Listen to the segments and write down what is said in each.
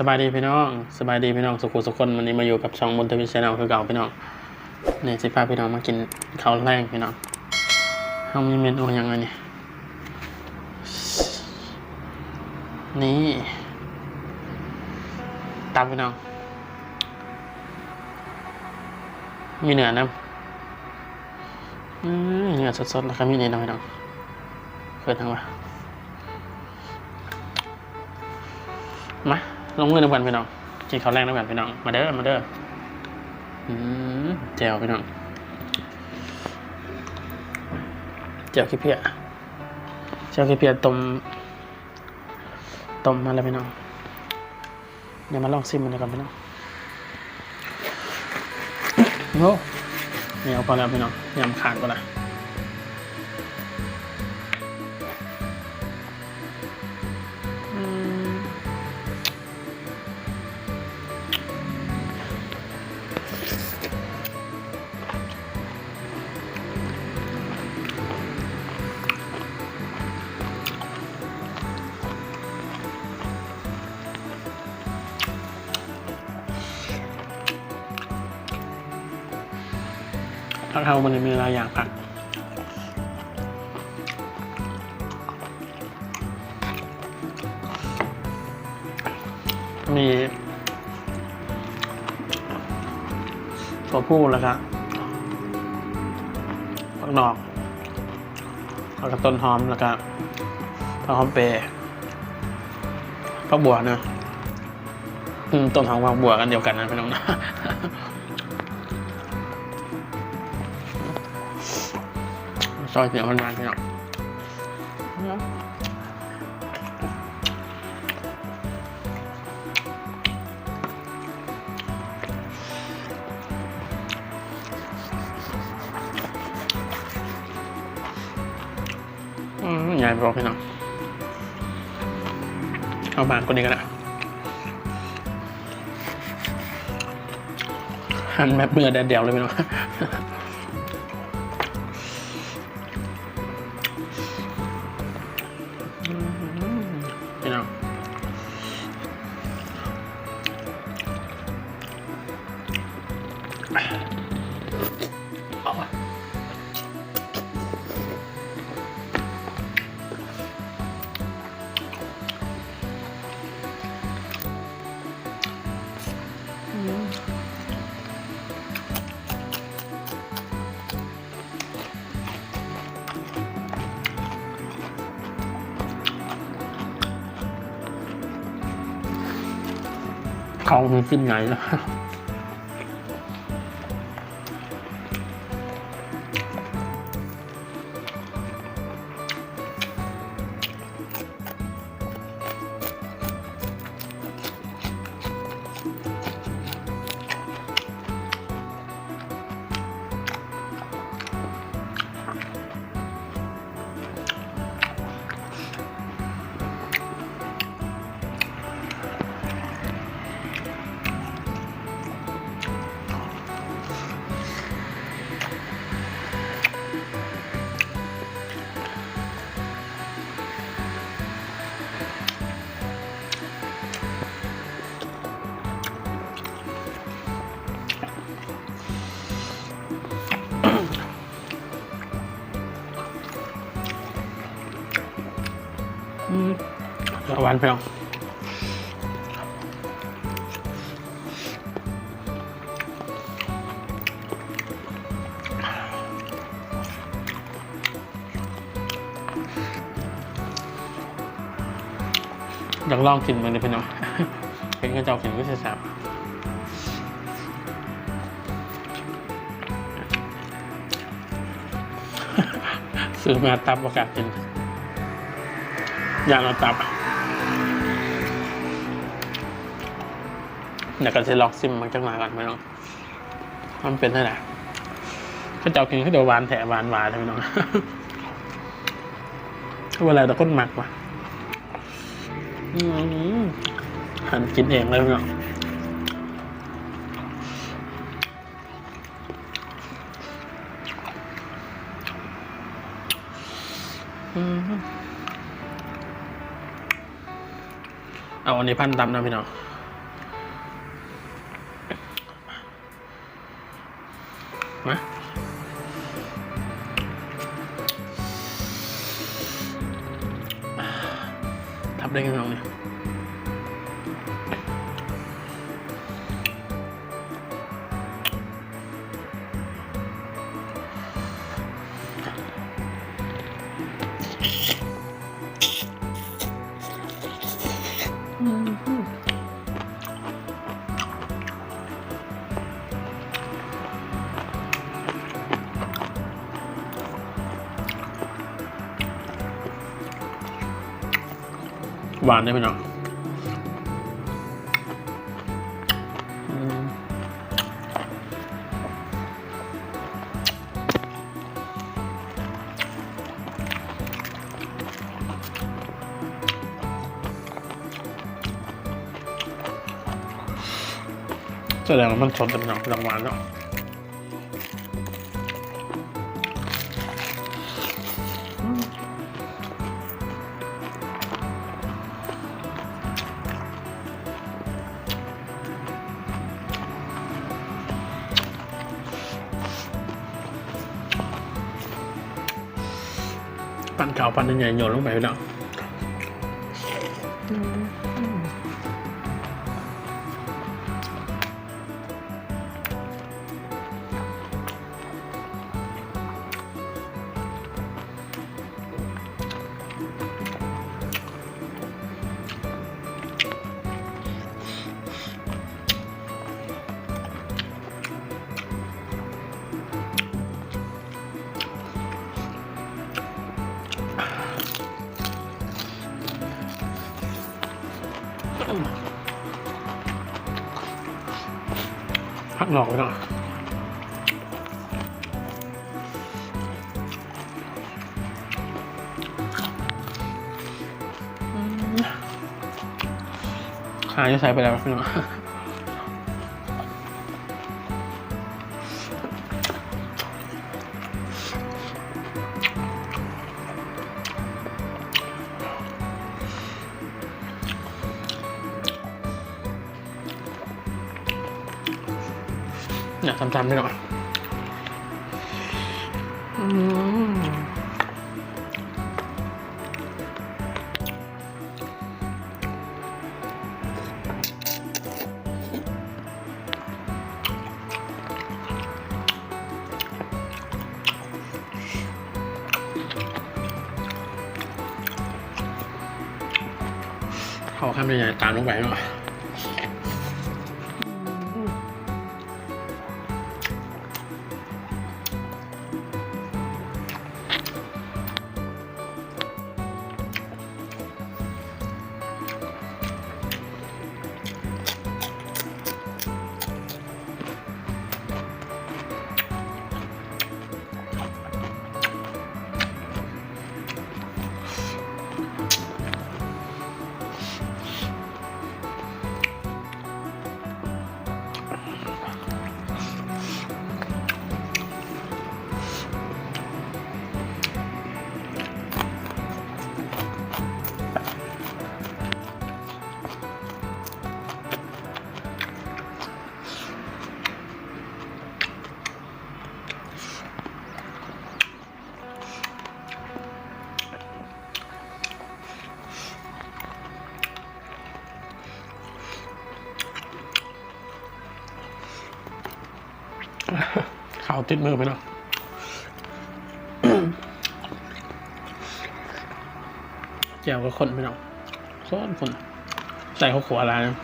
สบายดีพี่น้องสบายดีพี่น้องสุขุสุขคนวันนี้มาอยู่กับช่องมนทวิชแนลคือเก่าพี่น้องนี่สิพาพี่น้องมากินข้าวแรงพี่น้องเขามีเมนูยังไงนี่ตามพี่น้องมีเนื้อนะเนื้อสดๆแล้วก็มีนี่นะพี่น้องเปิดทางวะมาลงมือน้ำกันพี่น้องกินข้าวแรงน้ำกันพี่น้องมาเด้อแจ่วพี่น้องแจ่วขี้เพี้ยต้มมาแล้วพี่น้องเดี๋ยวมาลองซิมมันกันพี่น้องโอ้เหนียวพอแล้วพี่น้องยำขาดก็ละผักเฮามันมีหลายอย่างผักมีถั่วพูแล้วก็ผักดอกแล้วก็ต้นหอมแล้วก็ผักหอมเปรย์ผักบัวเนอะต้นหอมผักบัวกันเดียวกันนะพี่น้องนะซอยเหนียวมันๆพี่น้องใหญ่บอกพี่น้องเอาบางคนนี้กันนะหั่นแบบเนื้อแดดเดียวเลยพี่น้องพี่น้องเขาคือกินไงนะหวานเปรี้ยวอยากลองกินมันเลยพี่น้องเป็นกระเจ้ากินก็จะแซ่บซื้อมาตับประกาศกินอย่างเราตับเดี๋ยวก็จะลองซิมมันจังหวะก่อนพี่น้องมันเป็นเท่าไหร่ก็จะกินให้เดี๋ยวหวานแถหวานพี่น้องเวลาเราก้นหมักว่ะหั่นกินเองเลยพี่น้องเอาอันนี้พันตำนะพี่น้อง มาทำได้ไงน้องเนี่ยหวานได้ไหมน้องแสดงว่ามันสดแต่เป็นหนังหวานเนาะปั่นขาวปั่นใหญ่ๆโยนลงไปเนาะพักหลอกไปเนาะขาจะใส่ไปแล้วพี่น้องเนี่ยทำๆไปหน่อยเขาทำยังไงตามลงไปหน่อยขาวติดมือไปเนาะแจ่วก็คนไปเนาะคนใส่ข้าวขัวอะไรนะ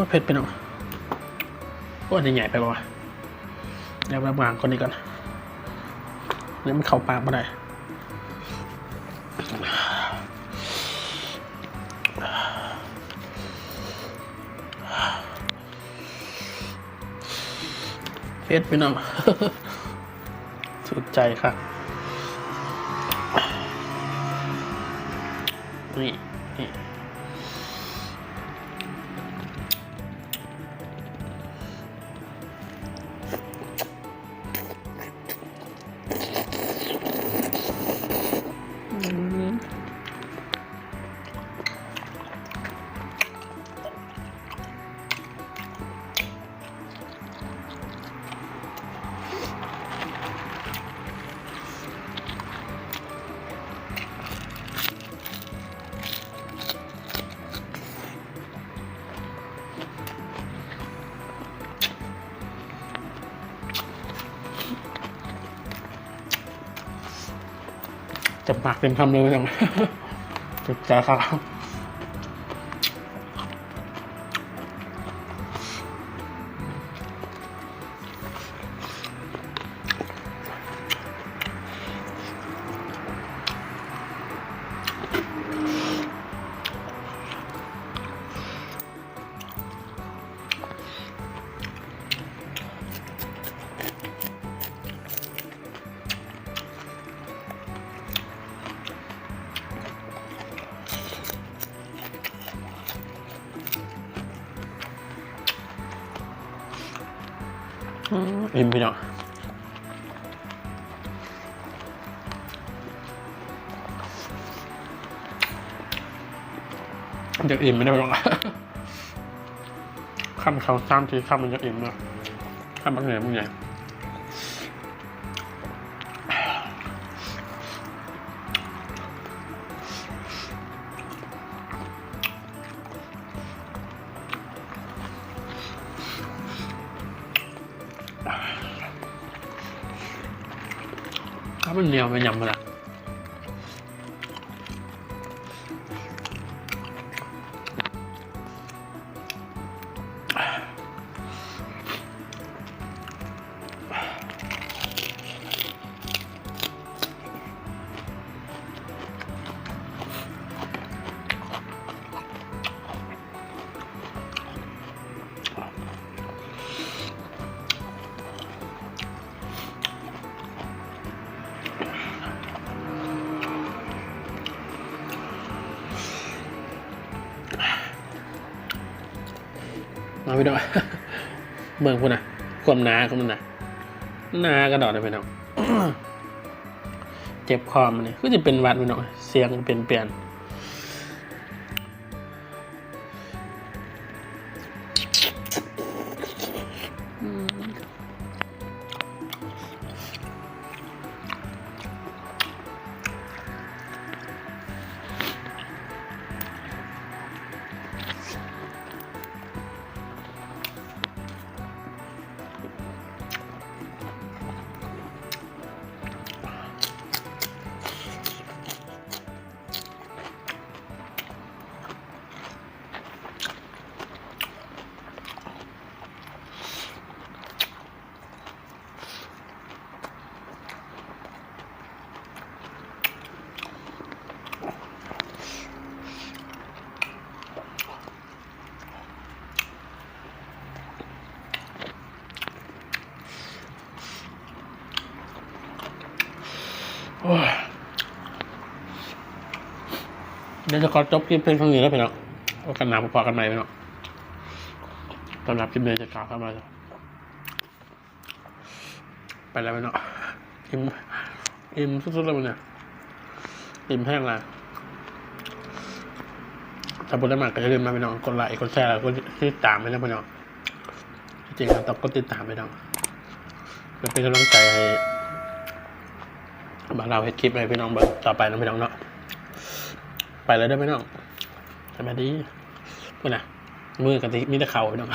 เผ็ดไปเนาะว่าจะใหญ่ไปป่ะเดี๋ยวไปวางคนนี้ก่อนนี่มันเข้าปากไม่ได้เผ็ดไปหน่อยสุดใจค่ะนี่ จะปากเต็มคำเลยจังจุดใจครับอิ่มพี่น้องอยากอิ่มไม่ได้หรอกขั้นเขา3 ทีขั้นมันจะอิ่มเนาะขั้นบางเหนื่อยบางใหญ่ถ้ามันเหนียวมันยำมาละมาพี่น้องเมืองคุณนะความหนาของมันนะหนากระดอดเลยพี่น้องเจ็บคอมันนี่ก็จะเป็นหวัดพี่น้องเสียงเปลี่ยนเดี๋ยวจะขอจบคลิปเป็นครั้งนี้แล้วพี่น้องเอากันหนาพอกันใหม่พี่น้องตอนรับคลิปนี้จะกล่าวเข้ามาไปแล้วพี่น้องอิ่มสุดๆเลยเนี่ยอิ่มแห้งละถ้าพูดได้มากก็อย่าลืมมาพี่น้องกดไลค์กดแชร์แล้วก็ติดตามไปนะพี่น้องจริงๆต้องกดติดตามพี่น้องเพื่อเป็นกำลังใจให้บ้านเราให้คลิปให้พี่น้องต่อไปนะพี่น้องเนาะไปแล้วได้ไหมน้องสวัสดีพูดนะมือกันที่มีแต่เข่าพี่น้อง